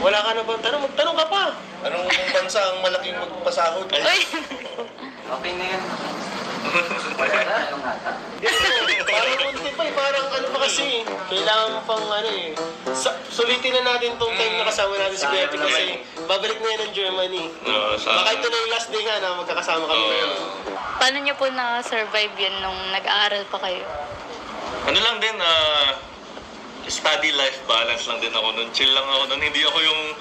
Wala ka na bang tanong? Magtanong ka pa. Anong bansa ang malaking magpasahod? Uy! Okay na yan. Parang unti pa eh. Parang ano pa kasi. Kailangan mo pang ano eh. Sulitin na natin tong time na kasama natin si Kuya Pi kasi babalik na yan ng Germany. Baka ito na yung last day nga na magkakasama kami ngayon. Paano niyo po na-survive yun nung nag-aaral pa kayo? Ano lang din, study life balance lang din ako nun. Chill lang ako nun. Hindi ako yung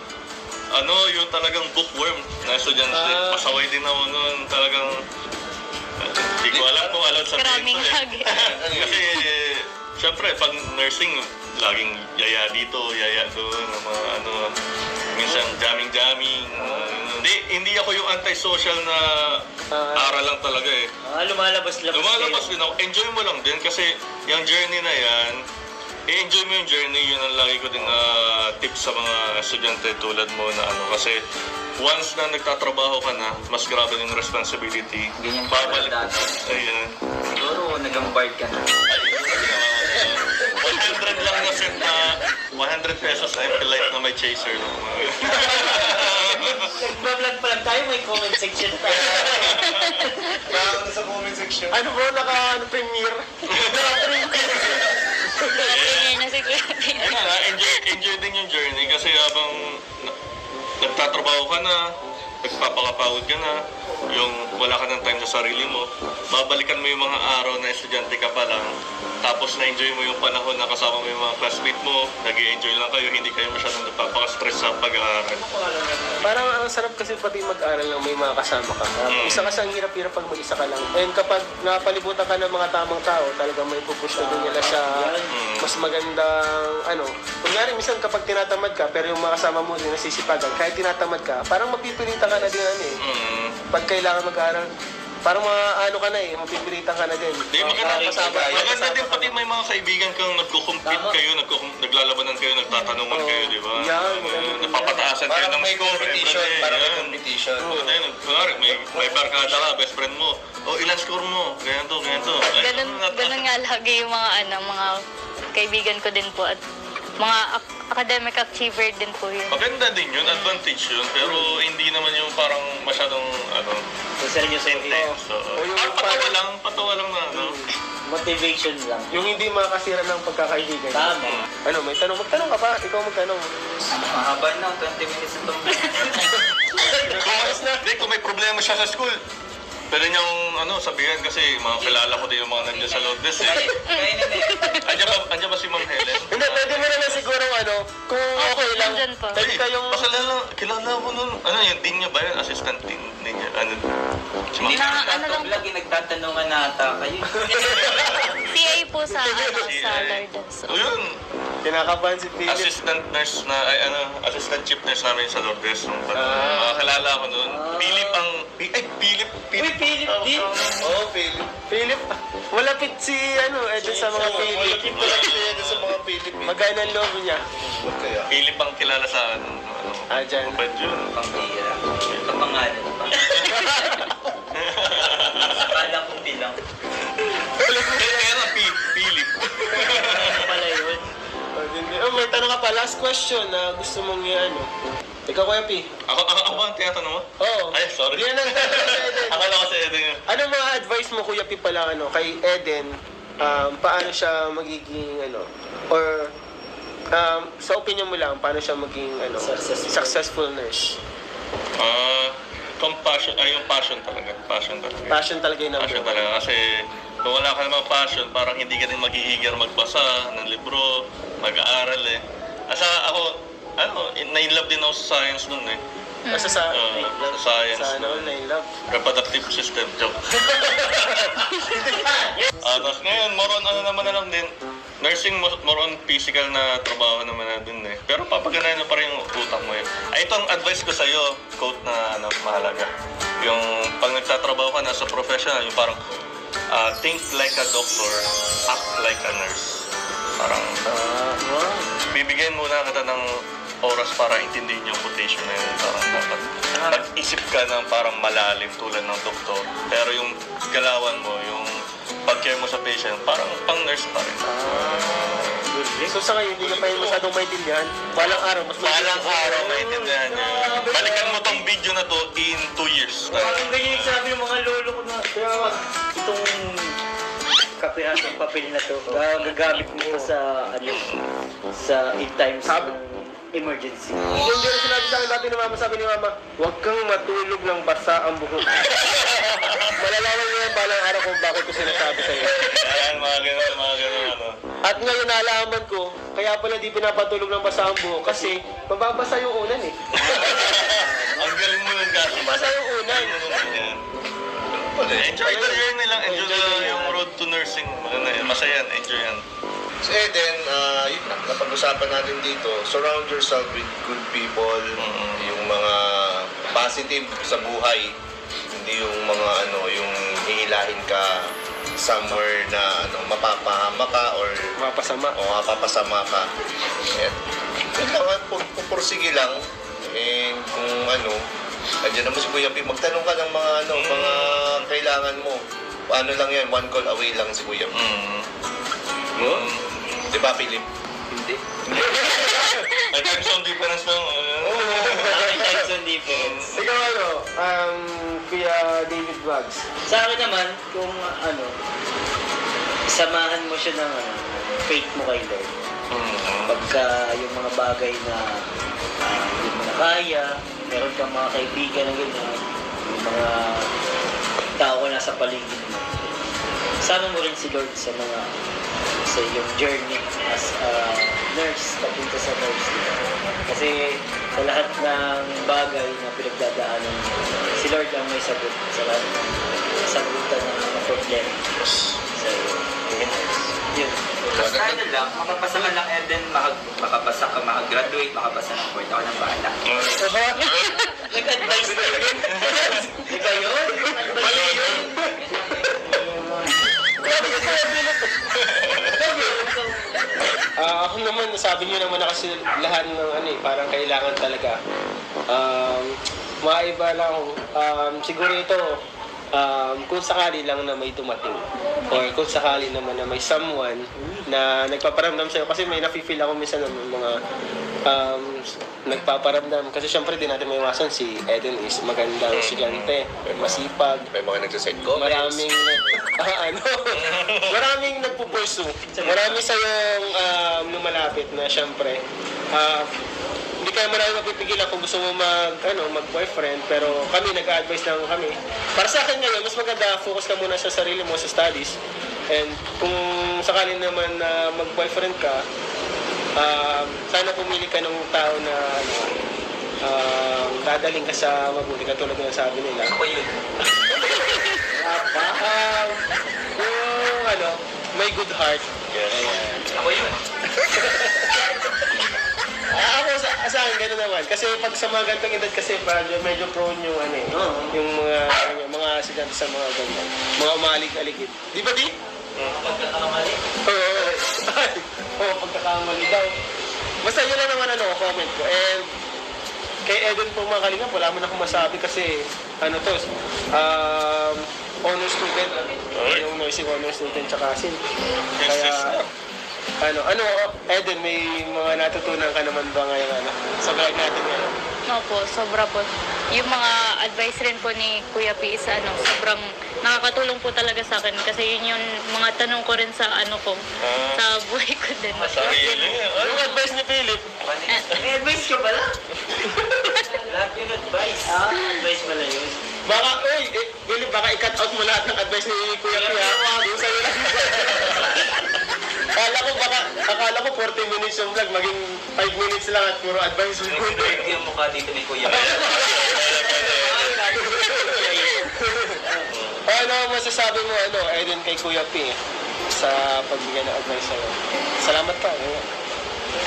yung talagang bookworm na estudyante. Pasaway din ako nun. Talagang hindi ko alam kung allowed sabihin Karaming ko hagi. Kasi, syempre, pag nursing, laging yaya dito, yaya doon, mga minsan jamming-jamming. Hindi ako yung anti-social na aral lang talaga eh. Lumalabas-labas Lumalabas din ako. Enjoy mo lang din kasi yung journey na yan, i-enjoy mo yung journey, yun ang lagi ko din tips sa mga estudyante tulad mo na kasi once na nagtatrabaho ka na, mas grabe yung responsibility. Ganyan pa Babalik. dati. Ayun. Siguro nag-board ka na. 100 lang na set na 100 pesos na MP Life na may chaser. Nag-vlog pa lang tayo, may comment section tayo. Nakakano sa comment section. Ano bro, naka-premiere? Naka-premiere. Naka-premiere na si Kuya Pi. Ayun na, enjoy din yung journey kasi habang nagtatrabaho ka na, nagpapakapagod ka na, yung wala ka ng time sa sarili mo, babalikan mo yung mga araw na estudyante ka pa lang, tapos na-enjoy mo yung panahon na kasama mo yung mga classmate mo, nag-i-enjoy lang kayo, hindi kayo masyadong nagpapaka-stress sa pag-aaral. Parang ang sarap kasi pati mag-aral lang may mga kasama ka. Isa kasi ang hirap-hirap pag mag-isa ka lang. And kapag napalibutan ka ng mga tamang tao, talagang may pupush na din nila sa mas magandang Kunyari, minsan kapag tinatamad ka, pero yung mga kasama mo din nasisipagan, kahit tinatamad ka, parang mapipilitan ka na din Pag kailangan mag-aral, parang ka na mapipilitan ka na din. Di, maganda din pati may mga kaibigan kang nagko-compete kayo, naglalabanan kayo, nagtatanungan kayo, di ba? Napapataasan kayo ng May score. competition, parang may Yan. competition. Kunwari, may barkada ka, best friend mo. Ilan score mo? Ganyan to. Ganun nga lagi yung mga kaibigan ko din po at mga academic achiever din po yun. Maganda din yun, advantage yun, pero hindi naman yung parang masyadong intense. Patawa lang na Motivation lang. Yung hindi makakasira ng pagkakaibigan. Tama. Magtanong ka pa. Ikaw magtanong. Mahaba na, 20 minutes na Hindi, kung may problema siya sa school, pwede niyang sabihin kasi mga kilala ko din yung mga nandiyan sa Lourdes eh. Kainin eh. Andiyan ba si Ma'am Helen? Hindi, pwede mo naman siguro kung okay lang. Nandyan po. Pwede kayong... Kilala ko nun. Yung dean niya ba yun? Assistant dean niya? Si Ma'am Hindi Helen. na nagtatablag, nagtatanungan na ata kayo. PA po sa Lourdes. O yun. Kinakabahan si Philip. Assistant nurse na, assistant chief nurse namin sa Lourdes. Mga kilala ko nun. Philip. Philip din? Oo, Philip. Philip, malapit si Edson sa mga Philip. Malapit na yan sa mga Philip. Magkano ang loob niya? Kaya. Philip ang kilala sa Dyan. Mabait yun. Pambira. Ito pangalan pa. Akala ko bilang. Kaya na, Philip. Pala yun. May tanong ka pa. Last question na gusto mong Ikaw, Kuya Pi. Ako ang tinatanong mo? Oo. Ay, sorry. Yan ang tanong sa Eden. Akala ko sa Eden yun. Ano mga advice mo, Kuya Pi, pala kay Eden? Paano siya magiging or sa opinion mo lang, paano siya maging successful nurse? Yung passion talaga. Passion talaga yung number Passion one. talaga. Kasi kung wala ka namang passion, parang hindi ka din mag-iigar magbasa ng libro, mag-aaral eh. Asa ako, na-inlove din ako sa science nun eh. Basta sa Science. Sa na-inlove. Reproductive system, joke. Tapos ngayon, more on naman na lang din. Nursing, more on physical na trabaho naman na din eh. Pero papaganahin na pa rin yung utak mo yun. Itong advice ko sa'yo, quote na mahalaga. Yung pag nagtatrabaho ka na sa professional, yung parang think like a doctor, act like a nurse. Parang bibigyan muna kita ng oras para intindihin yung quotation na yun. Parang dapat mag-isip ka ng parang malalim tulad ng doktor. Pero yung galawan mo, yung pag-care mo sa patient, parang pang-nurse pa rin. So sa ngayon, hindi ka pa yung masyadong maintindihan. Balang araw, mas Balang araw, maintindihan niya. Balikan mo tong video na to in 2 years. Parang ganyan yung sabi ng mga lolo ko na, kaya itong kapehan ng papel na to, gagamit mo to sa, sa in times ng emergency. Yung hindi rin sinabi sa akin dati ni Mama, sabi ni Mama, huwag kang matulog ng basa ang buhok. Malalaman mo yan balang araw kung bakit ko sinasabi sa'yo. Ayan, mga ganun, ano. At ngayon nalaman ko, kaya pala di pinapatulog ng basa ang buhok kasi mababasa yung unan eh. Ang galing mo nun kasi. Basa yung unan. Enjoy the journey lang. Enjoy yung road to nursing. Maganda yan. Masaya yan. Enjoy yan. So, then, yun lang, napag-usapan natin dito, surround yourself with good people, yung mga positive sa buhay, hindi yung mga yung hihilahin ka somewhere na mapapahama ka or Mapasama. mapapasama ka. And, yun lang, pupursige lang. And kung andyan naman si Kuya P, magtanong ka ng mga mga kailangan mo. Ano lang yan, one call away lang si Kuya P. Di ba, Philip? Hindi. May time zone difference lang. May time zone difference. Ikaw Kuya David Vlogs. Sa akin naman, kung samahan mo siya ng faith mo kay Lord. Pagka yung mga bagay na hindi mo na kaya, meron kang mga kaibigan na ganyan, yung mga tao na sa paligid mo. Sama mo rin si Lord sa iyong journey as a nurse, papunta sa nurse. Kasi sa lahat ng bagay na pinagdadaanan, si Lord ang may sagot sa lahat ng sagutan ng mga problema. So, yun. Basta ano lang, makapasa ka lang and then makapasa ka, makagraduate, makapasa ng board, ako nang bahala. Nag-advise na yun. Iba yun? Mali yun. Ako naman, sabi niyo naman na kasi lahat ng parang kailangan talaga. Maiba lang, siguro ito, kung sakali lang na may dumating or kung sakali naman na may someone na nagpaparamdam sa'yo kasi may nafe-feel ako minsan ng mga nagpaparamdam kasi syempre din natin may iwasan si Eden is magandang estudyante, masipag, May mga nagsasend comments. maraming maraming nagpupursue. Marami sa yung lumalapit na syempre hindi kayo marami mapipigilan kung gusto mo mag-boyfriend, pero kami nag-advise lang kami. Para sa akin ngayon, mas maganda focus ka muna sa sarili mo, sa studies. And kung sakali naman na mag-boyfriend ka, sana pumili ka ng tao na dadaling ka sa mabuti, katulad ng sabi nila. Ako yun. Yung may good heart. Ako yun. Ako sa akin gano'n naman. Kasi pag sa mga gantong edad kasi medyo prone yung yung mga estudyante sa mga ganyan. Mga umalig-aligid. Di ba di? Pagkakamali. Oo, pagkakamali daw. Basta yun lang naman comment ko. And kay Eden po mga kalingap, wala mo na akong masabi kasi honor student. Yung nursing honor student tsaka sin. Kaya Eden, may mga natutunan ka naman ba ngayon sa vlog natin ngayon? Opo, sobra po. Yung mga advice rin po ni Kuya P is sobrang nakakatulong po talaga sa akin kasi yun yung mga tanong ko rin sa sa buhay ko din. Sarili. Yung advice ni Philip? May advice ka pala? Lahat yung advice. Advice pala yun. Philip, baka i-cut out mo lahat ng advice ni Kuya P yung sa'yo lang. Akala ko 40 minutes yung vlog, maging 5 minutes lang at puro advice. Ito yung mukha dito ni Kuya. Ano masasabi mo, Eden, kay Kuya P sa pagbigay ng advice sa'yo? Salamat ka.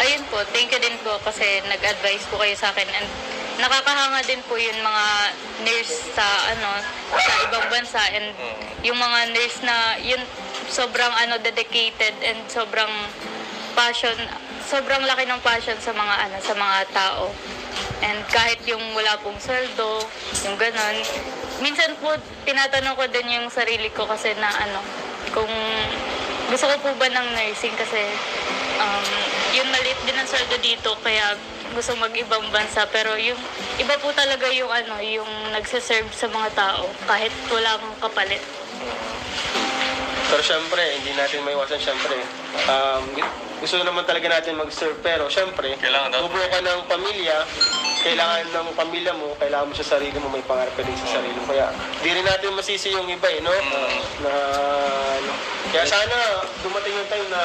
Ayun po, thank you din po kasi nag-advise po kayo sa akin and nakakahanga din po yung mga nurse sa sa ibang bansa and yung mga nurse na yun sobrang dedicated and sobrang passion, sobrang laki ng passion sa mga sa mga tao. And kahit yung wala pong sweldo, yung ganon, minsan po tinatanong ko din yung sarili ko kasi na kung gusto ko po ba ng nursing kasi yun maliit din ang sweldo dito kaya gusto mag-ibang bansa pero yung iba po talaga yung yung nagse-serve sa mga tao kahit walang kapalit. Pero syempre, hindi natin maiwasan syempre. Gusto naman talaga natin mag-serve pero syempre, Kailangan daw. bubuo ka ng pamilya, kailangan ng pamilya mo, kailangan mo sa sarili mo, may pangarap ka din sa sarili mo. Kaya di rin natin masisi yung iba no? Kaya sana dumating yung time na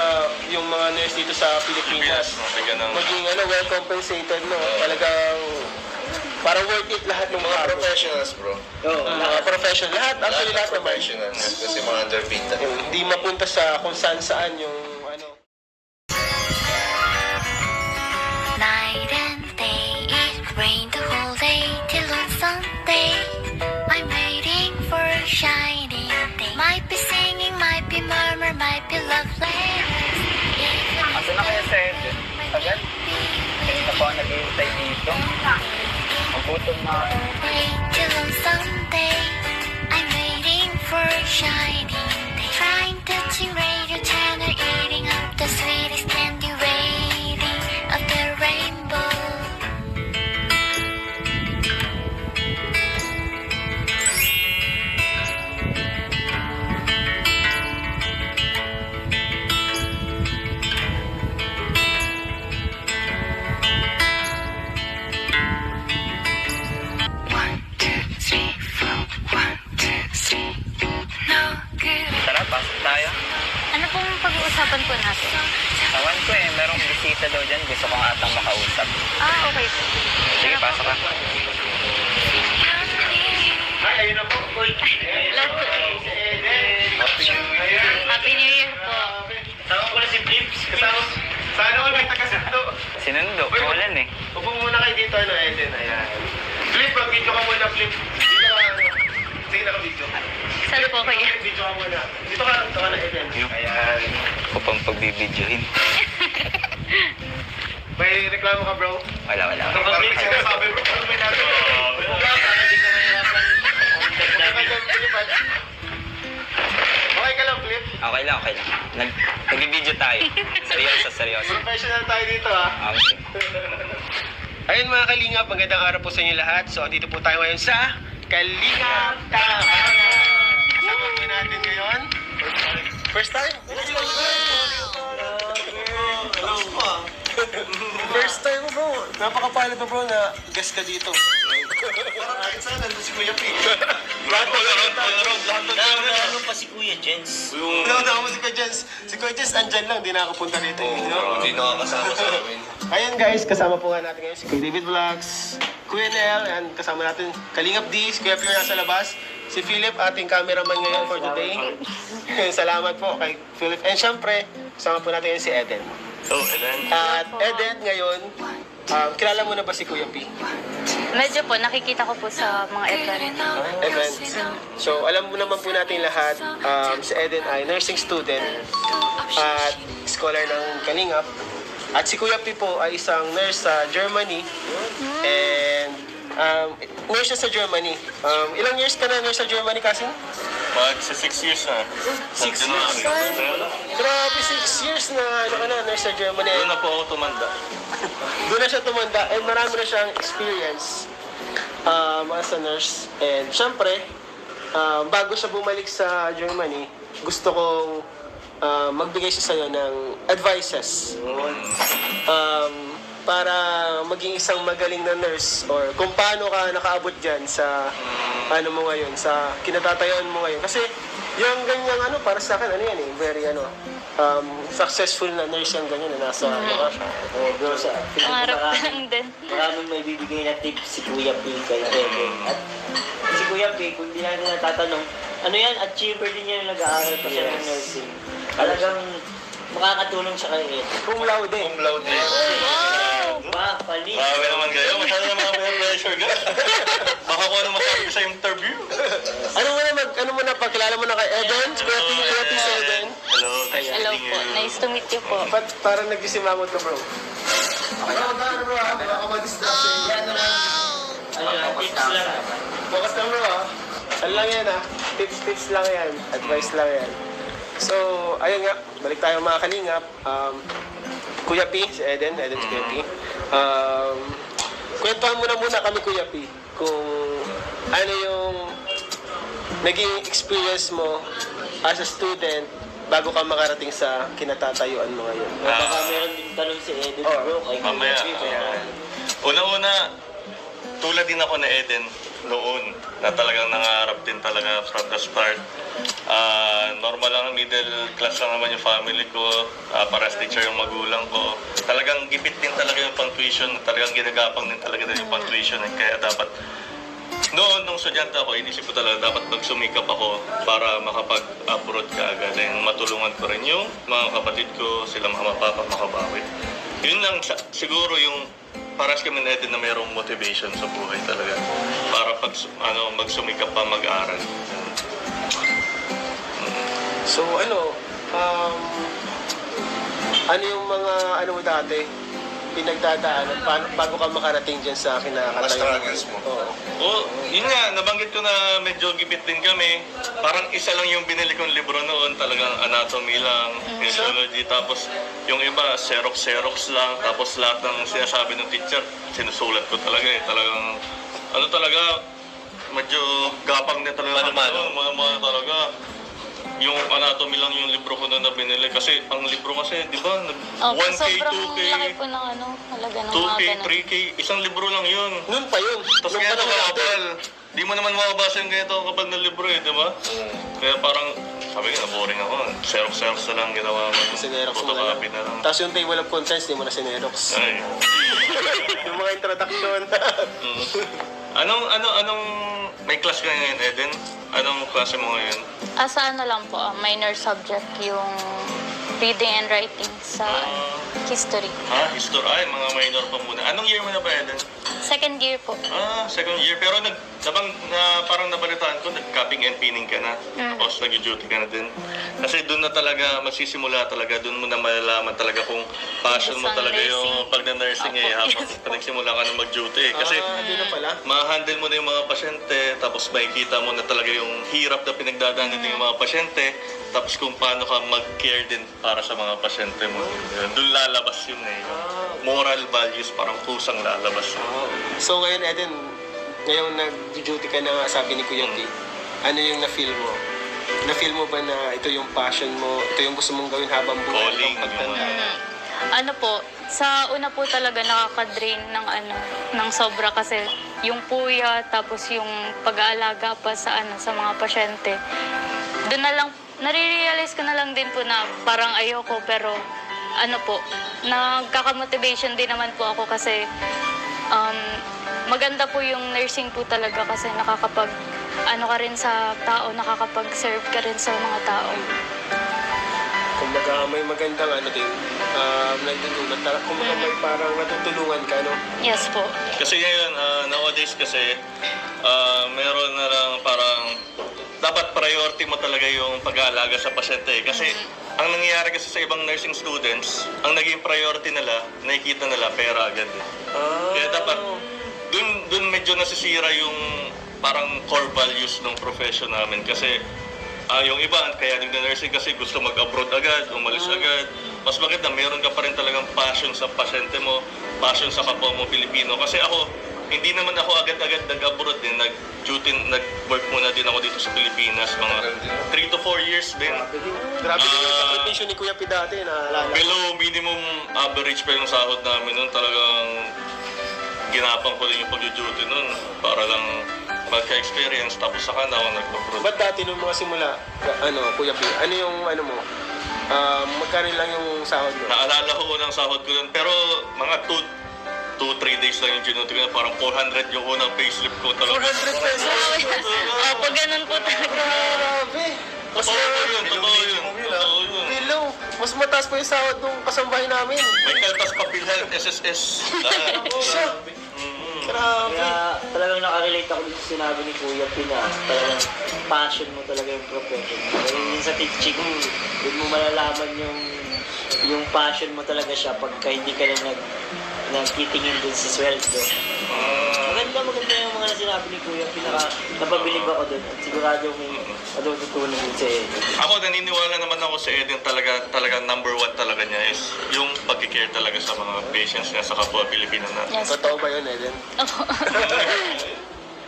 yung mga nurse dito sa Pilipinas Bigyan ng... maging well compensated, no? Talagang parang worth it lahat ng Mga mga professionals, bro. mga professional. Lahat, actually lahat naman. Professionals. Kasi mga underpaid na. Hindi mapunta sa kung saan yung Night and day, it rained the whole day till on Sunday. I'm waiting for a shining day. Might be singing, might be murmur, might be lovely. Asa na kaya sa Eden? Agad? Ito po ang naghihintay dito. Ang gutom na ako. Wait till on Sunday. I'm waiting for a shining day. Trying touching radio channel, eating up the sweetest candy, waiting of the rainbow. One, two, three, four. One, two, three. No good. Tara, pasok tayo. Ano pong pag-uusapan po natin? Awan ko merong bisita daw dyan. Gusto ko nga atang makausap. Okay po. Sige, pasok ka. Ay, ayun na po. Hello po. Happy New Year po. Kasama ko na si Flips. Sana all may taga-sundo. Sinundo, ulan eh. Upo muna kayo dito, Eden. Ayan. Flip, mag-video ka muna, Flip. Dito ka, sige, naka-video. Saan po kayo? Video ka muna. Dito ka na, Eden. Ayan. Ako pang pagbibidyohin. May reklamo ka, bro? Wala. Kapag may sinasabi, bro, ano may natin? Upo ka, para di ka mahirapan. Okay ka lang, Flip. Okay lang. Nagbibidyo tayo. Seryoso. Professional tayo dito, ha? Ayun mga Kalingap, magandang araw po sa inyo lahat. So, dito po tayo ngayon sa Kalingap Tahanan. Kasama po natin ngayon. First time? First time bro. Napakapalad mo bro na guest ka dito. Parang kahit saan, nandun si Kuya P. Lahat pa si Kuya Jens. Wala na ako si Kuya Jens. Si Kuya Jens andyan lang, di nakapunta dito. Hindi nakakasama sa amin. Ayan guys, kasama po nga natin ngayon si Kuya David Vlogs, Kuya Nel, and kasama natin Kalingap D, si Kuya Pure nasa labas, si Philip, ating cameraman ngayon for today. Salamat po kay Philip. And syempre, kasama po natin ngayon si Eden. So, Eden. At Eden ngayon, kilala mo na ba si Kuya P? Medyo po, nakikita ko po sa mga event. So, alam mo naman po natin lahat, si Eden ay nursing student at scholar ng Kalingap. At si Kuya P po ay isang nurse sa Germany. And nurse siya sa Germany. Ilang years ka na nurse sa Germany kasi? Sa 6 years na. 6 years. Grabe, 6 years na nurse sa Germany. Doon na po ako tumanda. Doon na siya tumanda and marami na siyang experience as a nurse. And syempre, bago siya bumalik sa Germany, gusto kong magbigay siya sa'yo ng advices. Para maging isang magaling na nurse or kung paano ka nakaabot dyan sa mo ngayon, sa kinatatayan mo ngayon. Kasi yung ganyang para sa akin, very successful na nurse yung ganyan na nasa Bro, sa Pangarap ko lang din. maraming may bibigay na tips si Kuya P kay Eden. At si Kuya P, kung di natin natatanong, achiever din niya yung nag-aaral pa siya ng nursing. Talagang makakatulong siya kay Eden. Cum laude. Cum laude. Palis. Grabe naman kayo. Masyado naman mga pressure ka. Baka kung ano masabi ko sa interview. Ano mo na pagkilala mo na kay Eden? Kuya P sa Eden? Hello. Hello po, nice to meet you po. Ba't parang nagsisimamot ka bro? Okay na bro ha? Baka mag-distract sa'yo. Tips lang. Focus lang bro ha? Ano lang yan ha? Tips lang yan. Advice lang yan. So, ayun nga, balik tayo mga kalingap. Kuya P, si Eden si Kuya P. Kwentuhan mo na muna kami, Kuya P, kung ano yung naging experience mo as a student bago ka makarating sa kinatatayuan mo ngayon. Baka meron din tanong si Eden bro kay Mamaya. Kuya P, Ayan. Una-una, tulad din ako na Eden noon na talagang nangarap din talaga from the start. Normal lang, middle class lang naman yung family ko. Paras teacher yung magulang ko. Talagang gipit din talaga yung pang-tuition. Talagang ginagapang din talaga din yung pang-tuition. Kaya dapat, noon, nung estudyante ako, inisip ko talaga dapat magsumikap ako para makapag-abroad ka agad. And matulungan ko rin yung mga kapatid ko, sila mga mapapa makabawi. Yun lang siguro yung paras kami na Eden na mayroong motivation sa buhay talaga para pag magsumikap pa mag-aral. So, ano yung mga, mo dati, pinagdadaanan, bago ka makarating dyan sa Mga kinakatayo? struggles mo. Oo. Oo, yun nga, nabanggit ko na medyo gipit din kami. Parang isa lang yung binili kong libro noon, talagang anatomy lang, physiology, tapos yung iba, Xerox lang, tapos lahat ng sinasabi ng teacher, sinusulat ko talaga eh. Talagang, talaga, medyo gapang din talaga. Mga talaga. Yung anatomy lang yung libro ko na binili. Kasi ang libro kasi, di ba, Okay, 1K, sobrang 2K, laki po ng halaga ng 2K, mga ganun. 3K, isang libro lang yun. Noon pa yun. Tapos Nung ganito panahon natin. kapal. Di mo naman makabasa yung ganito kapal na libro eh, di ba? Kaya parang, sabi ko, na-boring ako. Xerox na lang ginawa ko. Sinerox mo na lang. Photocopy na lang. Tapos yung table of contents, di mo na sinerox. Ay. Yung mga introduction. Anong, may class ka ngayon, Eden? Anong klase mo ngayon? Sa lang po, minor subject yung reading and writing sa history. History. Ay, mga minor pa muna. Anong year mo na ba, Eden? Second year po. Second year. Pero parang nabalitaan ko, nag-copying and pinning ka na. Tapos nag-duty ka na din. Kasi doon na talaga, magsisimula talaga, doon mo na malalaman talaga kung passion mo Isang talaga yung nursing. pag-nursing eh. Habang nagsimula ka na mag-duty eh. Kasi Hindi na pala. ma-handle mo na yung mga pasyente, tapos makikita mo na talaga yung hirap na pinagdadaanan din yung mga pasyente, tapos kung paano ka mag-care din para sa mga pasyente mo. Doon lalabas yun eh. Yung moral values, parang kusang lalabas. So ngayon, Eden, ngayong nag-duty ka na nga, sabi ni Kuya T, ano yung na-feel mo? Na-feel mo ba na ito yung passion mo, ito yung gusto mong gawin habang buhay Calling, ng pagtanda? Ano po, sa una po talaga nakaka-drain ng sobra kasi yung puya tapos yung pag-aalaga pa sa sa mga pasyente. Doon na lang nare-realize ko na lang din po na parang ayoko pero nagkaka-motivation din naman po ako kasi maganda po yung nursing po talaga kasi nakakapag ka rin sa tao, nakakapag-serve ka rin sa mga tao. Kumbaga may magandang din, nagdudulot. Kumbaga may parang natutulungan ka, no? Yes po. Kasi ngayon, nowadays kasi, meron na lang parang dapat priority mo talaga yung pag-aalaga sa pasyente. Kasi ang nangyayari kasi sa ibang nursing students, ang naging priority nila, nakikita nila pera agad. Kaya dapat, dun medyo nasisira yung parang core values ng profession namin. Kasi yung iba, kaya nag-nursing kasi gusto mag-abroad agad, umalis agad. Mas maganda, meron ka pa rin talagang passion sa pasyente mo, passion sa kapwa mo Pilipino. Kasi ako, hindi naman ako agad-agad nag-abroad din. Nag-work muna din ako dito sa Pilipinas. Mga 3 to 4 years din. Grabe din yung sakripisyo ni Kuya P dati, naalala. Below minimum average pa yung sahod namin nun. Talagang ginapang ko din yung pag-duty nun para lang magka-experience. Tapos saka na ako nag-abroad. Ba't dati nung mga simula, Kuya P, ano yung mo? Magkano lang yung sahod mo? Naalala ko ng sahod ko nun. Pero mga 2-3 days lang yung ginuti ko. Parang 400 yung unang payslip ko talaga. 400 pesos! Opo, ganun po talaga. Grabe! Mas Totoo yun, totoo yun. Totoo yun. Below. Mas mataas pa yung sahod nung kasambahay namin. May kaltas pa PhilHealth, SSS. Siya. Grabe. Kaya talagang nakarelate ako dito sa sinabi ni Kuya P na talagang passion mo talaga yung profession mo. Kaya yun sa teaching, doon mo malalaman yung passion mo talaga siya pagka hindi ka na nagtitingin dun sa sweldo. Maganda yung mga sinabi sinabi ni Kuya, napabilib ako doon. At sigurado may matututunan din sa Eden. Ako, naniniwala naman ako sa Eden talaga number one talaga niya is yung pag-care talaga sa mga patients niya sa kapwa Pilipino natin. Yes. Totoo ba yun, Eden? Opo.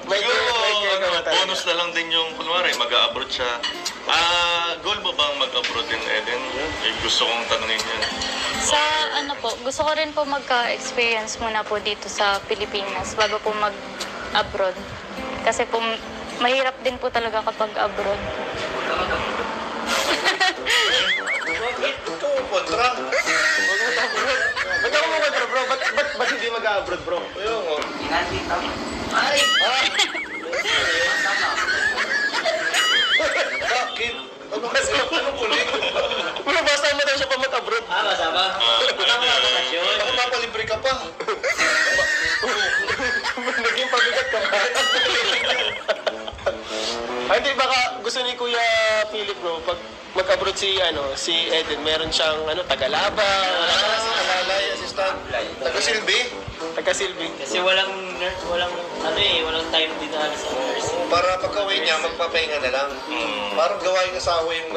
May Siguro, care ka ba talaga? bonus na lang din yung, kunwari, mag-a-abroad siya. Goal mo bang mag-abroad din, Eden? Gusto kong tanungin yun. Sa ano po, gusto ko rin po magka-experience muna po dito sa Pilipinas bago po mag-abroad. Kasi po, mahirap din po talaga kapag abroad. Ito, kontra. Ba't ako mag-abroad, bro? Ba't hindi mag-abroad, bro? Ayun, oh. Inandito. Bakit? Anong kulit? Bro, basta mo daw siya pa mag-abroad. Masama. Kasama ka bakasyon. Baka mapalibre ka pa. Naging pabigat ka ba? Ay, hindi, baka gusto ni Kuya Philip, bro, pag mag-abroad si Eden, meron siyang tagalaba, Alalay, assistant. Taga-silbi. taga-silbi. Kasi walang time din na sa nurse. Para pagka-uwi niya, magpapahinga na lang. Parang gawain asawa yung...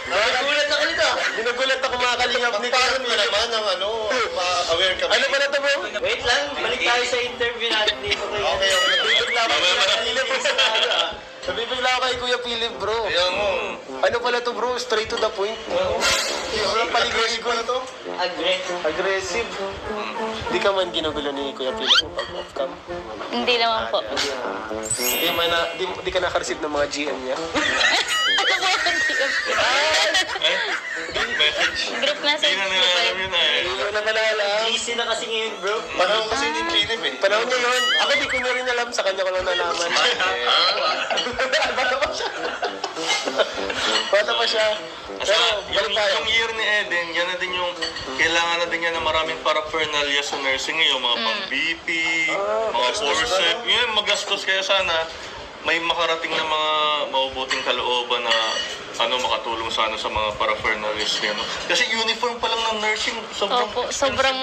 Nagulat ako nito. Ginugulat ako mga kalingap ni Kuya Parang na Philip. naman ng ma-aware ka. Ano ba na to, bro? Wait lang, balik tayo sa interview natin dito kay Okay, okay. Nabibigla ako Mamaya kay pa. Philip. Nabibigla ako kay Kuya Philip, bro. Ayan mo. Ano pala to, bro? Straight to the point. Walang paligoy-ligoy to. Aggressive. Di ka man ginugulo ni Kuya Philip pag off-cam. Hindi naman po. Di ka naka-receive ng mga GM niya. Message. Group message Hindi na po nila ba alam yun? yun eh. Hindi ko na malala. Easy na kasi ngayon, bro. Panahon kasi din Philip eh. Panahon niya yun. Ako di ko na rin alam. Sa kanya ko lang nalaman. Bata pa siya. Bata pa siya. Basta, Pero, balik tayo. yung year ni Eden, yan na din yung, kailangan na din yan ng maraming paraphernalia sa nursing ngayon, mga pang-BP, mga forceps, yun, magastos kaya sana, may makarating na mga maubuting kalooban na makatulong sana sa mga paraphernalias niya. No? Kasi uniform pa lang ng nursing, sobrang... Opo, sobrang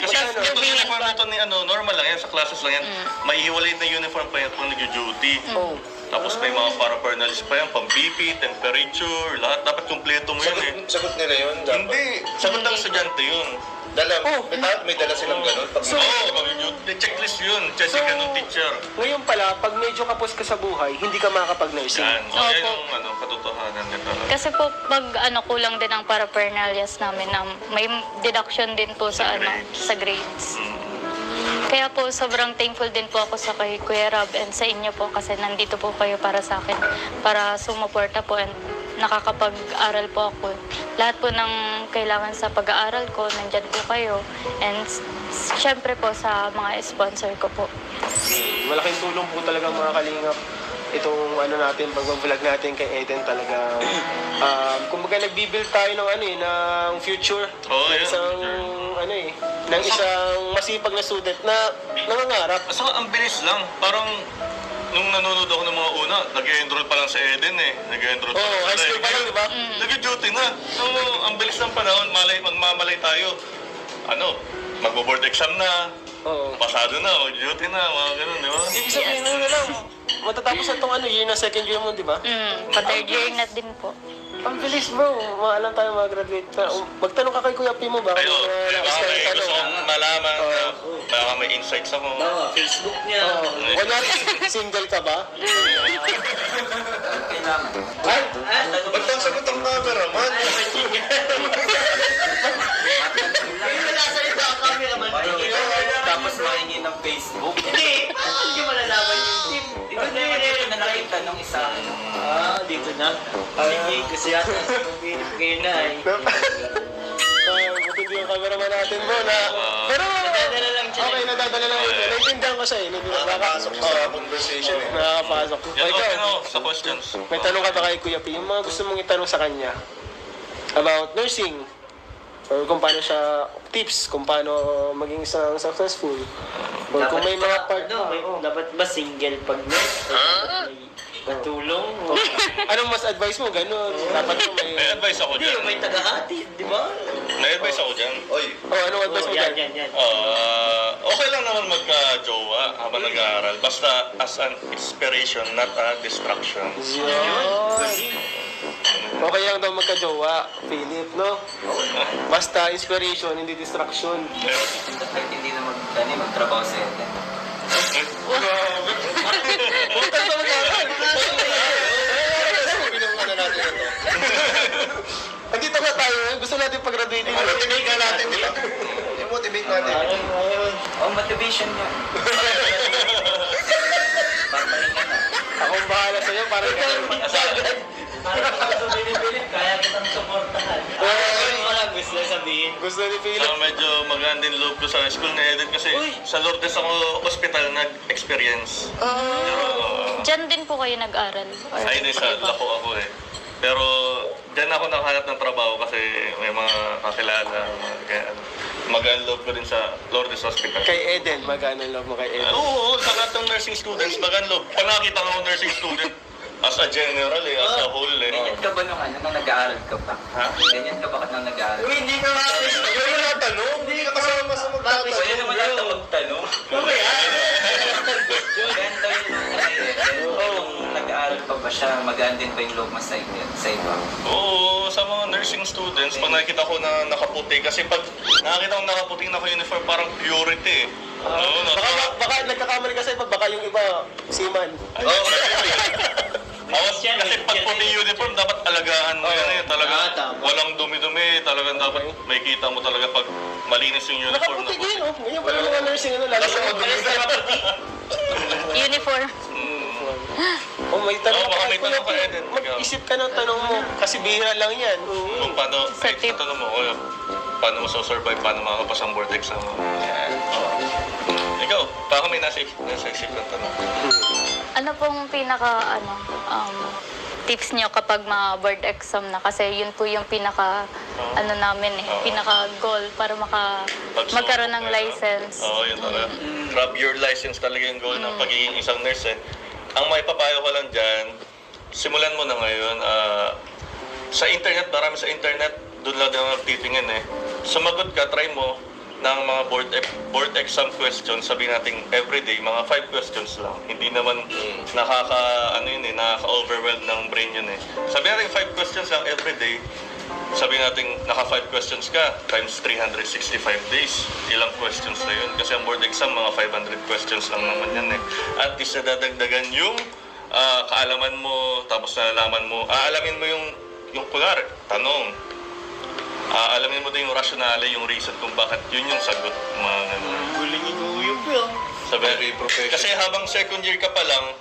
Kasi tapos itong gabihin uniform pa. nito ni normal lang yan, sa classes lang yan. Maihiwalay na uniform pa yan kung nag-duty. Oh. Tapos may mga paraphernalias pa yan, pang-BP, temperature, lahat. Dapat kumpleto mo yun eh. Sagot nila yun. Dapat. Hindi, sagot ng estudyante yun. Dala, may dala silang ganun. Pag May checklist yun. Check ka ng teacher. Ngayon pala, pag medyo kapos ka sa buhay, hindi ka makakapag-nursing. Yan. O, yan Opo. yung katotohanan niya talaga. Kasi po, pag kulang din ang paraphernalias namin, may deduction din po sa sa grades. Kaya po, sobrang thankful din po ako sa kay Kuya Rob and sa inyo po kasi nandito po kayo para sa akin, para sumuporta po and nakakapag-aral po ako. Lahat po ng kailangan sa pag-aaral ko, nandyan po kayo. And syempre po sa mga sponsor ko po. Malaking tulong po talaga mga kalingap. Itong natin, pag-vlog natin kay Eden talaga. Kumbaga nagbibuild tayo ng ng future. Oo, ng yun. isang, ng isang masipag na student na nangangarap. Basta ang bilis lang. Parang nung nanonood ako ng mga una, nag-enroll pa lang sa Eden eh. Nag-enroll pa Oo, lang high school pa lang, di ba? Nag-duty na. So, ang bilis ng panahon, magmamalay tayo. Magbo-board exam na, Oo. pasado na, duty na, mga ganun, di ba? Ibig sabihin, na lang, matatapos na itong year na second year mo, di ba? Pa-third year na din po. Ang bilis, bro. Maalam tayo mag-graduate. Pero, magtanong ka kay Kuya P mo ba? Kayo, Kung baka may gusto kong malaman na baka may insights ako. Facebook niya. Kunyari, single ka ba? Kailangan. Ay, ba't ang sagot ang cameraman? Tapos mahingi ng Facebook. Hindi malalaman yung team. Hindi na nakita nung isa. Dito na. Hindi, kasi yata pinip kayo na eh. buti yung cameraman natin, bro, na... Pero, Nadadala lang siya. okay, nadadala lang ito. Naintindihan ko siya, eh. Nakapasok sa conversation eh. Nakakapasok. Yan, okay Ikaw, na ako sa questions. may tanong ka ba kay Kuya P? Yung mga gusto mong itanong sa kanya about nursing, or kung paano siya, tips, kung paano maging isang successful, or kung may mga part... Dapat ba single pag nurse? May katulong? Anong mas advice mo? Ganun. Dapat mo may... May advice ako Hindi, dyan. may tagahatid, di ba? May advice ako dyan. Oy, Oh, Anong advice mo dyan? Yan. Okay lang naman magka-jowa habang nag-aaral. Basta as an inspiration, not a distraction. Okay lang daw magka-jowa, Philip, no? Basta inspiration, hindi distraction. Kahit hindi na magtrabaho sa ete. Butas na mag-aaral! Ano natin ito? Andito nga tayo, gusto natin pag-graduating. Motivate ka natin, di ba? I-motivate natin. Oh, motivation yan. Papahinga na. Akong bahala sa'yo, parang ganun. Kaya kitang supportahan. Gusto na sabihin. Gusto ni Philip. So medyo maganda din loob ko sa school na Eden kasi sa Lourdes ako hospital nag-experience. Diyan din po kayo nag-aral? Or Ay, hindi, sa Lako ako eh. Pero dyan ako nakahanap ng trabaho kasi may mga kakilala. Kaya mag-unload ko din sa Lourdes Hospital. Kay Eden, magkano love mo kay Eden? Oo, sa lahat ng nursing students, mag-unload. Pag nakakita ko ng nursing student, as a general eh, as a whole eh. Ganyan ka ba nung nag-aaral ka pa? Ha? Ganyan ka ba nung nag-aaral? Hindi ka Tanong, hindi ka kasama sa magtatanong. Pwede naman natin magtanong. Ganda yung nag-aaral pa ba siya? Magaan din ba yung loob mo sa iba? Oo, sa mga nursing students, pag nakikita ko na nakaputi, kasi pag nakakita ko nakaputing naka-uniform, parang purity eh. Oo, Baka nagkakamali ka sa iba, baka yung iba, seaman. Kasi pag puti uniform, dapat alagaan mo yan eh. Talaga, tama. walang dumi-dumi. Talagang dapat may kita mo talaga pag malinis yung uniform na Nakaputi puti. din, oh. Ganyan pala mga nursing, ano, lalo sa uniform? Oh, may tanong Oo, baka may tanong ka, Eden. Mag-isip ka ng tanong mo, kasi bihira lang yan. Kung paano, Sa tip. tanong mo, kuya, paano mo survive, paano makakapasa ang board exam mo. Ikaw, baka may nasa isip ng tanong. Ano pong tips niyo kapag mga board exam na? Kasi yun po yung namin eh, pinaka-goal para magkaroon ng license. Oo, yun talaga. Grab your license talaga yung goal ng pagiging isang nurse eh. Ang may papayo ko lang dyan, simulan mo na ngayon. Sa internet, marami sa internet, doon lang din ako titingin eh. Sumagot ka, try mo ng mga board exam questions, sabi natin everyday, mga 5 questions lang. Hindi naman nakaka-overwhelm ng brain yun eh. Sabi natin 5 questions lang everyday, sabi natin naka 5 questions ka times 365 days. Ilang questions na yun? Kasi ang board exam, mga 500 questions lang naman yan eh. At least nadadagdagan yung kaalaman mo, tapos nalalaman mo, aalamin mo yung kunwari, tanong. Alamin mo din yung rationale, yung reason kung bakit yun yung sagot. Mga ganun. Guling yung film. Very professional. Kasi habang second year ka pa lang,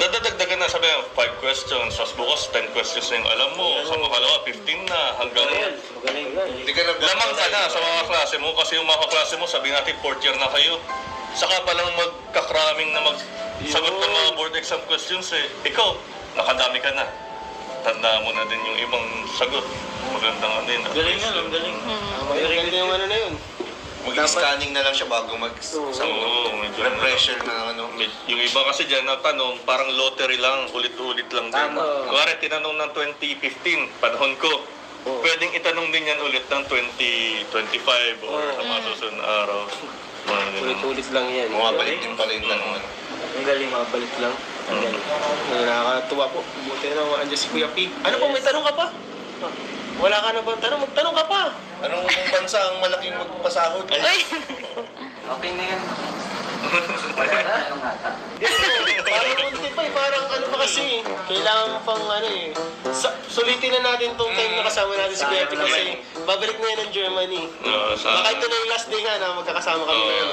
nadadagdagan na, sabi mo, 5 questions, tapos bukas 10 questions na yung alam mo, sa makalawa 15 na, hanggang Magaling. Hindi ka lamang ka na sa mga klase mo, kasi yung mga klase mo, sabi natin 4th year na kayo. Saka pa lang magkakraming na magsagot ng mga board exam questions eh. Ikaw, nakadami ka na. Tanda mo na din yung ibang sagot. Magandang din. Galing nga, ang galing. Magaling yung ano na yun. Mag-scanning na lang siya bago Oo, medyo mag-pressure na ano. Yung iba kasi dyan na tanong, parang lottery lang, ulit-ulit lang din. Tama. Kuwari, tinanong ng 2015, panahon ko. Pwedeng itanong din yan ulit ng 2025 or sa mga susunod na araw. Mga ganun. Ulit-ulit lang yan. Bumabalik din pala yung tanong. Ang galing, mabalik lang. Ang galing. Nakakatuwa po. Buti na andyan si Kuya P. Ano po, may tanong ka pa? Wala ka na bang tanong? Magtanong ka pa. Anong bansa ang malaking magpasahod? Uy! Okay na yan. Wala na, anong nata? Parang unti pa eh. Parang ano pa kasi. Kailangan mo pang ano eh. Sulitin na natin tong time na kasama natin si Kuya P kasi babalik na yan ng Germany. Baka ito na yung last day nga na magkakasama kami ngayon.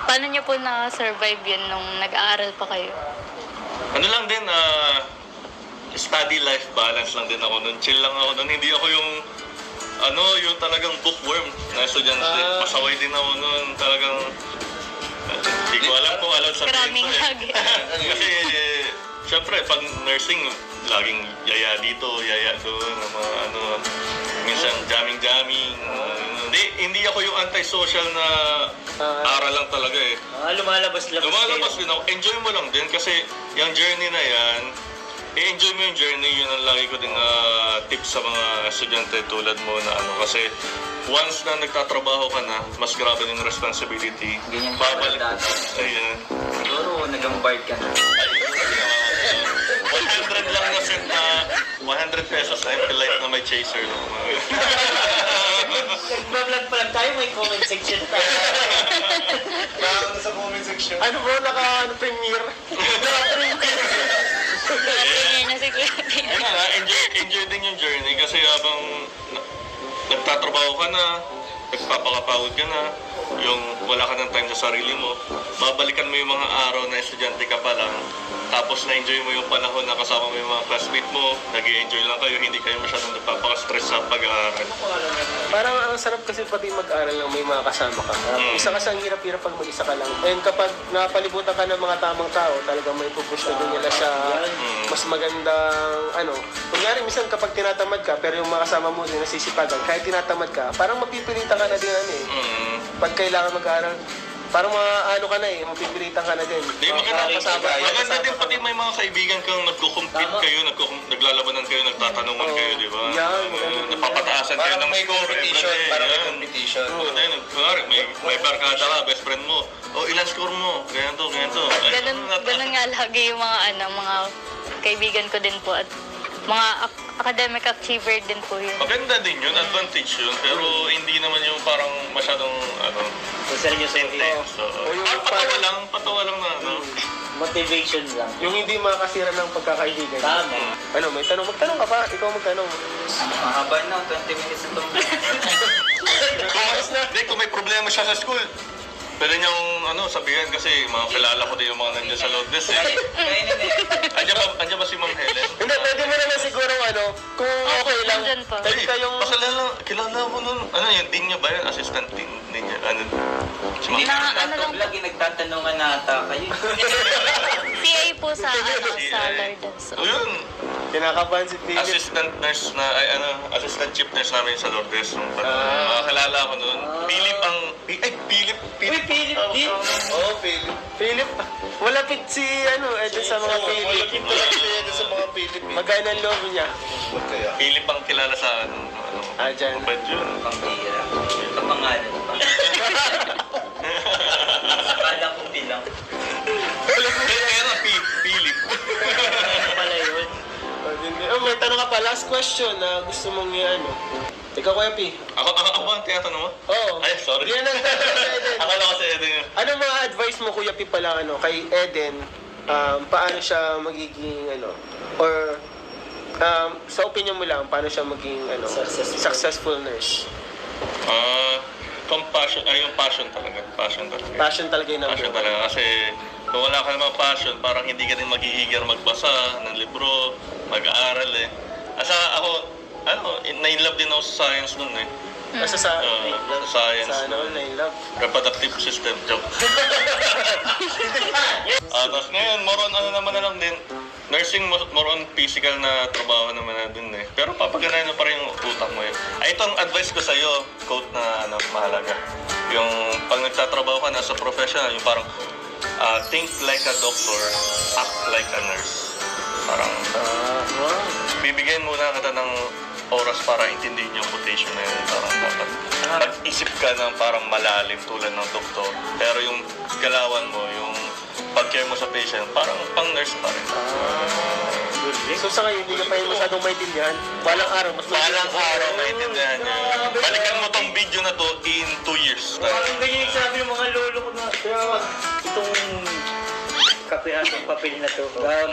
Paano niyo po na-survive yun nung nag-aaral pa kayo? Ano lang din, study life balance lang din ako nun. Chill lang ako nun. Hindi ako yung yung talagang bookworm na estudyante. Pasaway din ako nun. Talagang hindi ko alam kung alam sabihin Maraming ko eh. lagi. Kasi syempre pag nursing, laging yaya dito, yaya doon, mga minsan jamming. Hindi ako yung anti-social na aral lang talaga eh. Lumalabas-labas. Lumalabas din ako. Enjoy mo lang din kasi yung journey na yan, i-enjoy mo yung journey. Yun ang lagi ko din tips sa mga estudyante tulad mo na kasi once na nagtatrabaho ka na, mas grabe yung responsibility. Ganyan pa Babalik. dati. Ayun. Siguro, nag-bombard ka na. 100 lang na set na 100 pesos na empty life na may chaser. No? Nag-vlog pa lang tayo, may comment section tayo. Nakakita sa comment section. Ano bro, naka-premiere? Ganyan na si Kuya P. Ayun nga, enjoy din yung journey kasi habang nagtatrabaho ka na, nagpapakapagod ka na, yung wala ka ng time sa sarili mo, babalikan mo yung mga araw na estudyante ka pa lang, tapos na-enjoy mo yung panahon na kasama mo yung mga classmate mo, nag-i-enjoy lang kayo, hindi kayo masyadong nagpapaka-stress sa pag-aaral. Parang ang sarap kasi pati mag-aral lang may mga kasama ka. Isa kasi ang hirap-hirap pag mag-isa ka lang. And kapag napalibutan ka ng mga tamang tao, talagang may pupush na din nila sa mas magandang ano. Kunyari, minsan kapag tinatamad ka, pero yung mga kasama mo din nasisipagan, kahit tinatamad ka, parang mapipilitan ka na din ano eh. Pag kailangan mag-aral, parang ano ka na eh, mapipilitan ka na din. Di maganda, Kasama- maganda din kasama pati ka. may mga kaibigan kang nagko-compete Tama. kayo, naglalabanan kayo, nagtatanungan kayo, di ba? Yan, maganda. Napapataasan kayo Parang ng may score competition. everyday. Parang may yan. competition. Maganda yun. Kunwari, may barkada ka, best friend mo. O, ilan score mo? Ganyan to. Ay, Ganun nga lagi yung mga kaibigan ko din po at mga academic achiever din po yun. Maganda din yun, advantage yun, pero hindi naman yung parang masyadong, Seryoso. intense. O yung Patawa lang na, Motivation lang. Yung hindi makakasira ng pagkakaibigan. Tama. Ano, may tanong? Magtanong ka pa. Ikaw magtanong. Mahaba na, 20 minutes na itong Hindi, kung may problema siya sa school, pwede niyang sabihan kasi mga kilala ko din yung mga nandiyan sa Lourdes eh. Kainin eh. Andiyan ba si Ma'am Helen? Hindi, pwede mo naman siguro kung okay lang. nandyan pa. Pwede kayong... Kilala ko nun. Yung dean niya ba yun? Assistant dean niya? Si Ma'am Hindi Helen. na ano lang- lagi nagtatanungan na ata kayo. PA po sa Lourdes. O yun. Kinakabahan si Philip. Assistant nurse na, assistant chief nurse namin sa Lourdes. Mga kilala ko nun. Philip ang... Philip. Philip din. Oo, Philip. Philip, malapit si Eden sa mga Philip. Malapit talaga siya sa mga Philip. Magkano ang loob niya? Kaya. Philip ang kilala sa Dyan. Mabait yun. Pambira. Kapangalan pa. Akala ko bilang. Pero Philip. Pala yun. May tanong ka pa. Last question na gusto mong Ikaw, Kuya P. Ako ang tinatanong mo? Oo. Ay, sorry. Yan ang tanong kay Eden. Akala ko si Eden yun. Ano mga advice mo, Kuya P, pala kay Eden? Paano siya magiging or sa opinion mo lang, paano siya maging successful nurse? Yung passion talaga. Passion talaga yung number Passion one. talaga. Kasi kung wala ka namang passion, parang hindi ka din mag-iigar magbasa ng libro, mag-aaral eh. Asa ako, na-inlove din ako sa science nun eh. Basta sa Science. Sa na-love. Reproductive system, joke. Tapos ngayon, more on naman na lang din. Nursing, more on physical na trabaho naman na din eh. Pero papaganahin mo pa rin yung utak mo yun. Itong advice ko sa'yo, quote na mahalaga. Yung pag nagtatrabaho ka na sa professional, yung parang think like a doctor, act like a nurse. Parang bibigyan muna kita ng oras para intindihin yung quotation na yun. Parang dapat mag-isip ka ng parang malalim tulad ng doktor. Pero yung galawan mo, yung pag-care mo sa patient, parang pang-nurse pa rin. So sa ngayon, hindi ka pa yung masyadong maintindihan. Balang araw, mas Balang araw, maintindihan niya. Balikan mo tong video na to in 2 years. Parang ganyan yung sabi ng mga lolo ko na, kaya itong kape at yung papel na to,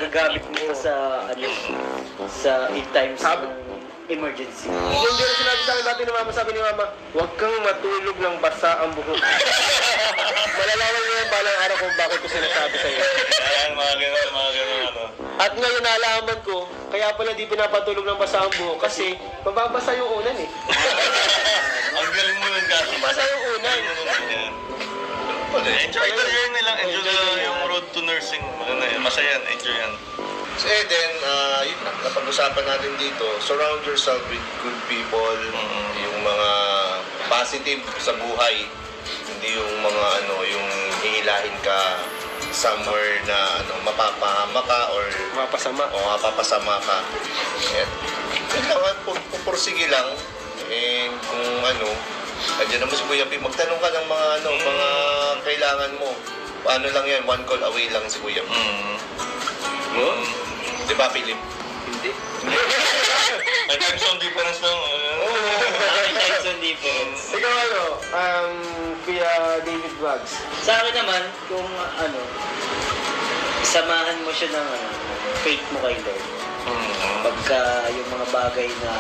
gagamit mo ito sa in times ng emergency. Yung hindi rin sinabi sa akin dati ni Mama, sabi ni Mama, huwag kang matulog ng basa ang buhok. Malalaman mo yan balang araw kung bakit ko sinasabi sa'yo. Ayan, mga ganun. At ngayon nalaman ko, kaya pala di pinapatulog ng basa ang buhok kasi mababasa yung unan eh. Ang galing mo nun kasi. Basa yung unan. Enjoy the journey lang. Enjoy yung road to nursing. Masaya yan. Enjoy yan. So Eden, yun lang, napag-usapan natin dito, surround yourself with good people, yung mga positive sa buhay, hindi yung mga yung hihilahin ka somewhere na mapapahama ka or Mapasama. mapapasama ka. Kailangan pupursige lang, and kung Andiyan naman si Kuya P. Magtanong ka ng mga mga kailangan mo. Paano lang yan, one call away lang si Kuya P. Di ba, Philip? Hindi. May time zone difference lang. Bakit time zone difference? Ikaw Kuya David Vlogs. Sa akin naman, kung samahan mo siya ng faith mo kay Lord. Pagka yung mga bagay na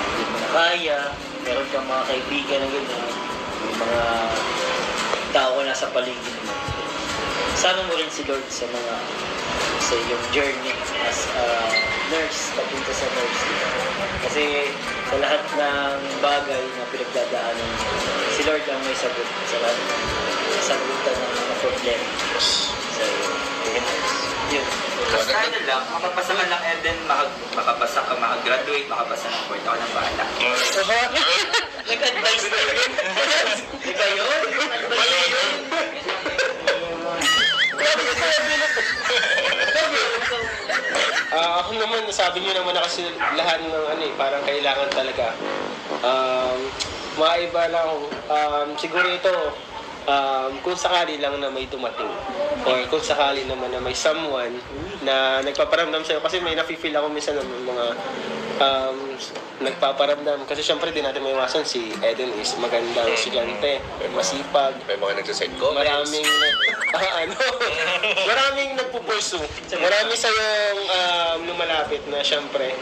hindi mo na kaya, meron kang mga kaibigan na gano'n, yung mga tao na sa paligid mo. Sama mo rin si Lord sa iyong journey as a nurse, papunta sa nurse. Kasi sa lahat ng bagay na pinagdadaanan mo, si Lord ang may sagot sa lahat ng sagutan ng mga problema. So, yun. Basta ano lang, makapasa ka ng Eden, makapasa ka, makagraduate, makapasa ng board, ako nang bahala. Nag-advise na yun. Iba yun? Mali yun. Ako naman, sabi niyo naman na kasi lahat ng parang kailangan talaga. Maiba lang ako. Siguro ito, kung sakali lang na may dumating or kung sakali naman na may someone na nagpaparamdam sa'yo kasi may nafe-feel ako minsan ng mga nagpaparamdam kasi syempre din natin may iwasan si Eden is magandang estudyante, masipag, May mga nagsasend comments. maraming maraming nagpupursue. Marami sa'yong lumalapit na syempre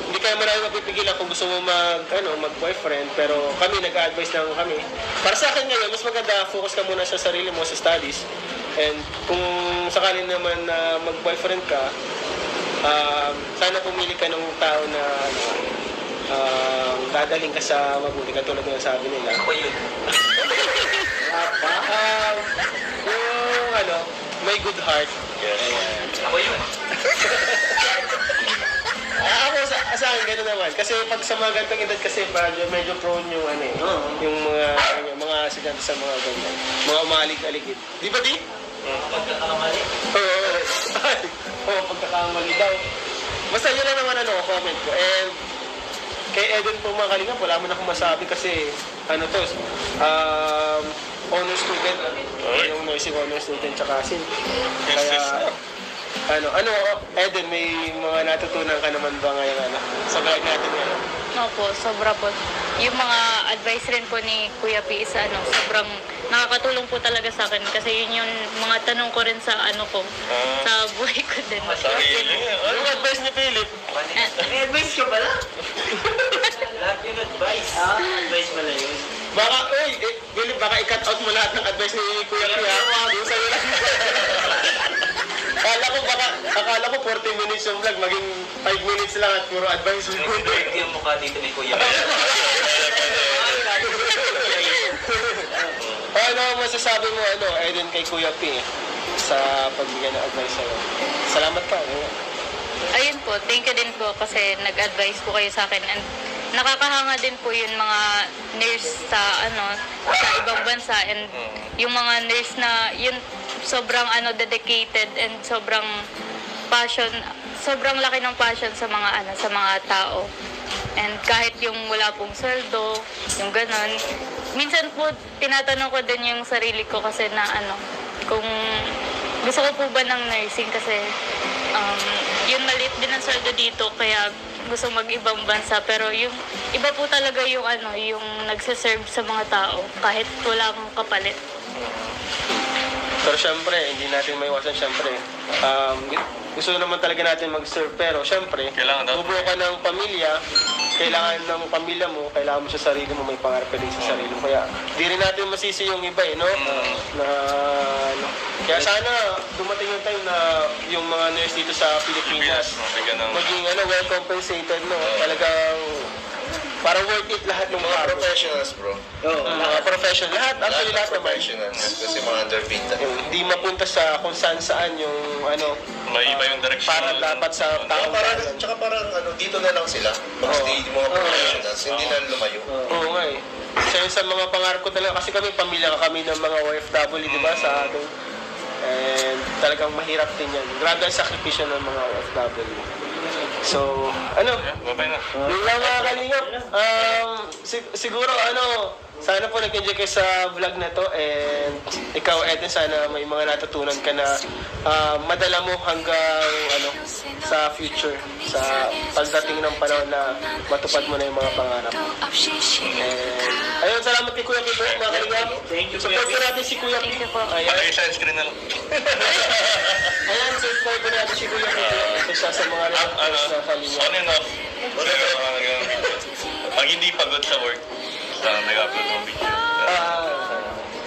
hindi kayo marami mapipigilan kung gusto mo mag-boyfriend, pero kami, nag-a-advise lang kami. Para sa akin ngayon, mas maganda, focus ka muna sa sarili mo, sa studies. And kung sakali naman na mag-boyfriend ka, sana pumili ka ng tao na dadaling ka sa mabuti, katulad ng sabi nila. Ako yun. Yung may good heart. Ako yun. Ako sa akin gano'n naman. Kasi pag sa mga gantong edad kasi medyo prone yung yung mga estudyante sa mga ganyan. Mga umalig-aligid. Di ba, Di? Pagkakamali. Oo, pagkakamali daw. Basta yun lang naman comment ko. And kay Eden po mga kalingap, wala mo na akong masabi kasi honor student. Yung nursing honor student tsaka sin. Kaya Eden, may mga natutunan ka naman ba ngayon sa vlog natin ngayon? Opo, sobra po. Yung mga advice rin po ni Kuya P is sobrang nakakatulong po talaga sa akin kasi yun yung mga tanong ko rin sa sa buhay ko din. Yung advice ni Philip? May advice ka pala? Lahat yung advice. Advice pala yun. Philip, baka i-cut out mo lahat ng advice ni Kuya P yung sa'yo lang. Akala ko 40 minutes yung vlog, maging 5 minutes lang at puro advice. Ito yung mukha dito ni Kuya. Ano masasabi mo, Eden, kay Kuya P sa pagbigay ng advice sa'yo? Salamat ka. Ayun po, thank you din po kasi nag-advise po kayo sa akin and nakakahanga din po yung mga nurse sa sa ibang bansa and yung mga nurse na yun sobrang dedicated and sobrang laki ng passion sa mga sa mga tao. And kahit yung wala pong sweldo, yung ganon. Minsan po tinatanong ko din yung sarili ko kasi na kung gusto ko po ba ng nursing kasi yun maliit din ang sweldo dito kaya gusto mag-ibang bansa pero yung iba po talaga yung yung nagse-serve sa mga tao kahit wala akong kapalit. Pero syempre, hindi natin maiwasan syempre. Gusto naman talaga natin mag-serve pero syempre, Kailangan daw. bubuo ka ng pamilya, kailangan ng pamilya mo, kailangan mo sa sarili mo, may pangarap ka din sa sarili mo. Kaya di rin natin masisi yung iba kaya sana dumating yung time na yung mga nurse dito sa Pilipinas maging well compensated, Talagang para worth it lahat ng Mga professionals, bro. mga professional. Lahat naman. professionals. Kasi mga underpaid na. Hindi mapunta sa kung saan yung May iba yung direction. para dapat sa taong Tsaka parang dito na lang sila. Mag-stay yung mga professionals. Hindi na lumayo. Oo nga eh. Isa yun sa mga pangarap ko talaga kasi pamilya kami ng mga OFW, di ba, sa atin. And talagang mahirap din yan. Grabe ang sakripisyo ng mga OFW. So, ano? Babay na. Yung lang mga kalingap, siguro sana po nag-enjoy kayo sa vlog na to, and ikaw Eden, sana may mga natutunan ka na madala mo hanggang sa future, sa pagdating ng panahon na matupad mo na yung mga pangarap. And ayun, salamat kay Kuya Kito, mga kalingap. Thank you, Support po natin si Kuya Kito. Ayan, Pag-sunscreen na lang. ayan, support po natin si Kuya Kito. Ito siya sa mga na kalingap. On and off. Pag hindi pagod sa work, nag-upload ng video.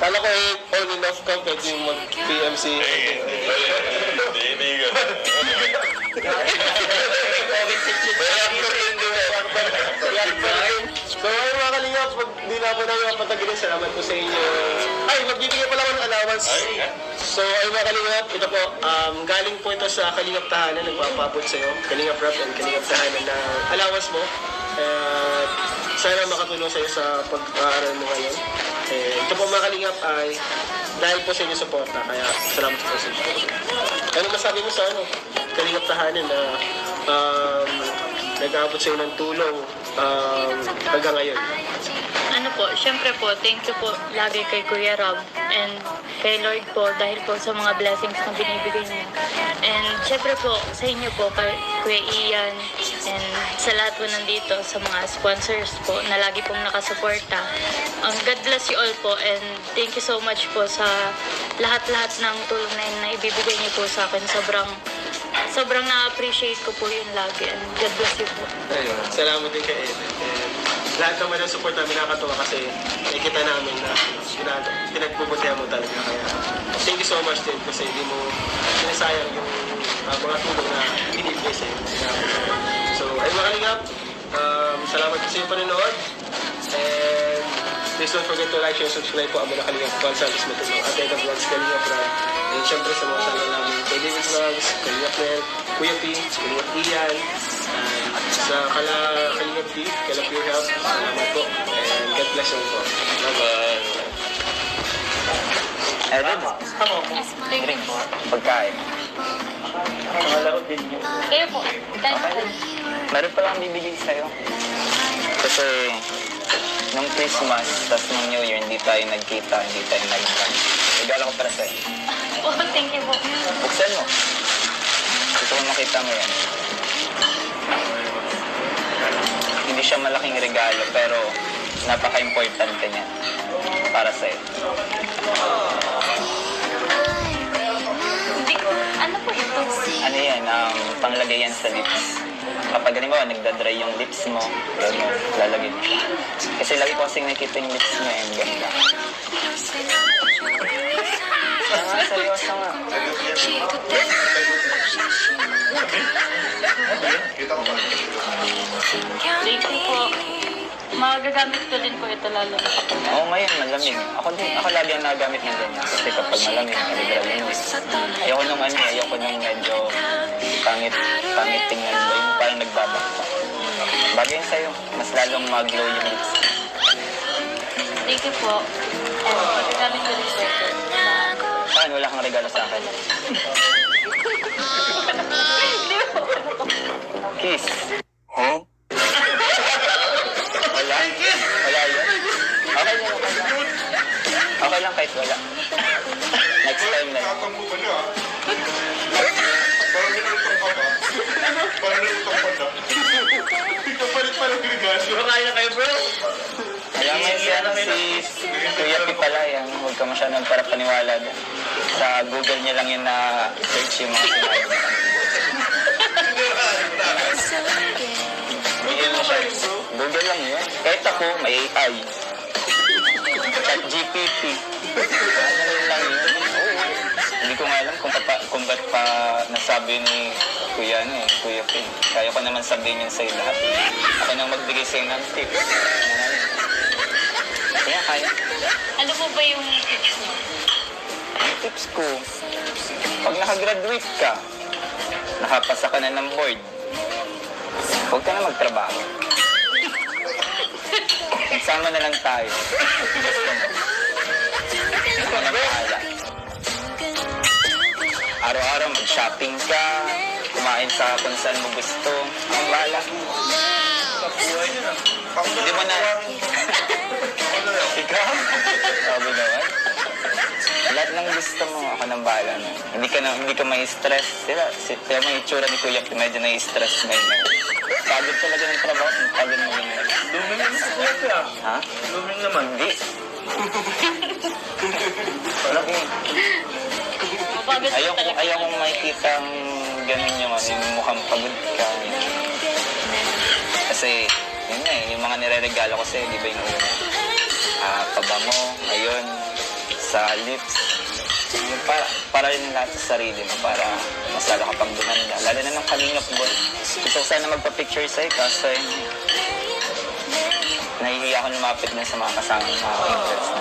Kala ko on and off ka, pwede yung mag-PMC. Hindi ka. So ayun mga kalingap, pag di na po namin mapatagilin, salamat po sa inyo. Ay, magbibigay pala ako ng allowance. So ayun mga kalingap, ito po, galing po ito sa Kalingap Tahanan, nagpapabot sa'yo, Kalingap Rap and Kalingap Tahanan na allowance mo. Sana makatulong sa'yo sa pag-aaral mo ngayon. Ito po mga kalingap ay dahil po sa inyong suporta, kaya salamat po sa inyo. Ano masabi mo sa Kalingap Tahanan na nag-aabot sa'yo ng tulong hanggang ngayon? Ano po, syempre po, thank you po lagi kay Kuya Rob and kay Lord po dahil po sa mga blessings na binibigay niya. And syempre po, sa inyo po, kay Kuya Ian and sa lahat po nandito, sa mga sponsors po na lagi pong nakasuporta. God bless you all po, and thank you so much po sa lahat-lahat ng tulong na ibibigay niyo po sa akin. Sobrang na-appreciate ko po yun lagi, and God bless you po. Ayun, salamat din kay Eden. And lahat naman ng support namin nakakatuwa kasi nakikita namin na pinagbubutihan mo talaga. Kaya thank you so much din kasi hindi mo sinasayang yung mga tulong na binibigay sa'yo. So, ayun mga kalingap, salamat po sa iyong panonood. And please don't forget to like, share, subscribe po ang mga Kalingap Vlogs sa Alis Matulong at Eden Vlogs Kalingap Rap. And syempre sa mga channel namin, David Vlogs, Kalingap Nel, Kuya P, Kalingap Ian, sa Kalingap D, Kalingap Pure Health, salamat po. And God bless you po. Bye-bye. Eden, Thank you po. pagkain. Malaro din yun. Kayo po, tayo po. Meron pa lang bibigay sa'yo. Kasi nung Christmas, tas nung New Year, hindi tayo nagkita, hindi tayo nag-plan. Regalo ko para sa'yo. Oh, thank you po. Buksan mo. Gusto ko makita mo yan. Hindi siya malaking regalo, pero napaka-importante niya para sa'yo. Hindi ko, ano po ito? Ano yan, panglagay yan sa lips. Kapag halimbawa, nagdadry yung lips mo, gano'n, lalagay mo siya. Kasi lagi ko kasing nakikita yung lips mo, yung ganda. Seryoso nga. Thank you po. Magagamit ko din po ito lalo na kapag Oo, ngayon, malamig. Ako lagi ang nagamit ng ganyan. Kasi kapag malamig, liberal yung lips. Ayoko nung medyo pangit tingnan ba, yung parang nagbabakta. Bagay yun sa'yo, mas lalong mag-glow yung lips. Thank you po. Magagamit ko din po ito. Saan, wala kang regalo sa akin? Kiss. Huh? Wala? Wala yun? Okay lang, okay lang. Okay lang kahit wala. Next time na lang. Kaya kayo bro? Alam mo si Kuya P pala yan. Huwag ka masyadong para paniwala doon. Sa Google niya lang yun na search yung mga sinabi. Bigyan mo siya. Google lang yun. Kahit ako, may AI. Chat GPT. Ano rin lang yun. Oo. Hindi ko nga alam kung ba't pa nasabi ni Kuya P. Kaya ko naman sabihin yun sa'yo lahat. Ako nang magbigay sa'yo ng tips. Kaya. Ano po ba yung tips mo? Ang tips ko, pag nakagraduate ka, nakapasa ka na ng board, huwag ka na magtrabaho. Sama na lang tayo. Gusto mo. Ako na bahala. Araw-araw mag-shopping ka, kumain sa kung saan mo gusto. Ang bala. Hindi mo na... Ikaw? Sabi naman. Lahat ng gusto mo, ako nang bahala na. Hindi ka may stress. Kaya may itsura ni Kuya, medyo na-stress ngayon. Pagod talaga ng trabaho, pagod mo yun. Luming naman sa kuya. Ha? Luming naman. Hindi. Malaki. Mapagod po talaga. Ayaw kong makikita ang ganun yung, yung mukhang pagod ka. Kasi, yun nga yung mga nire-regalo ko sa'yo, di ba yung una? Pabango, ngayon, sa lips. Yung para rin lahat sa sarili mo, para mas lalo kapag dumanda. Lalo na ng Kalingap Boy. Gusto ko sana magpa-picture sa'yo, kasi nahihiya ako lumapit na sa mga kasama mga interest.